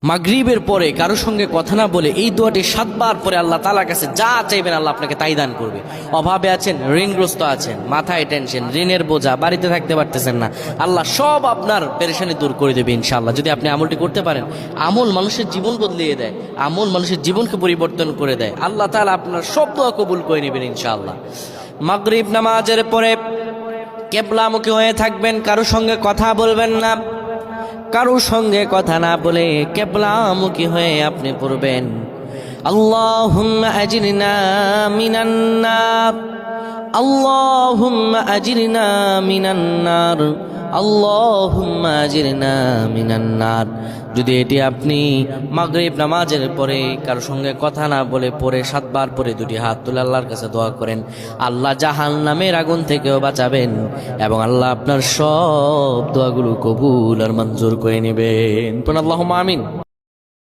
মাগরিবের পরে কারো সঙ্গে কথা না বলে এই দোয়াটি 7 বার পরে আল্লাহ তাআলার কাছে যা চাইবেন আল্লাহ আপনাকে তাই দান করবে। অভাবে আছেন, ঋণগ্রস্ত আছেন, মাথায় টেনশন, ঋণের বোঝা, বাড়িতে থাকতে পারতেছেন না, আল্লাহ সব আপনার পেরেশানি দূর করে দেবে ইনশাআল্লাহ। যদি আপনি আমলটি করতে পারেন, আমল মানুষের জীবন বদলিয়ে দেয়, আমল মানুষের জীবনকে পরিবর্তন করে দেয়। আল্লাহ তাআলা আপনার সব দোয়া কবুল করে নেবেন ইনশাআল্লাহ। মাগরিব নামাজের পরে কিবলামুখী হয়ে থাকবেন, কারো সঙ্গে কথা বলবেন না, কারো সঙ্গে কথা না বলে কিবলামুখী হয়ে আপনি পড়বেন আল্লাহুম্মা আজরিনা মিনান নার, আল্লাহুম্মা আজরিনা মিনান নার, আল্লাহুম্মা আজরিনা মিনান নার। যদি এটি আপনি মাগরিব নামাজের পরে কারো সঙ্গে কথা না বলে পড়ে 7 বার পরে দুটি হাত তুলে আল্লাহর কাছে দোয়া করেন, আল্লাহ জাহান্নামের আগুন থেকেও বাঁচাবেন এবং আল্লাহ আপনার সব দোয়াগুলো কবুল আর মঞ্জুর করে নেবেন। আল্লাহুম্মা আমিন।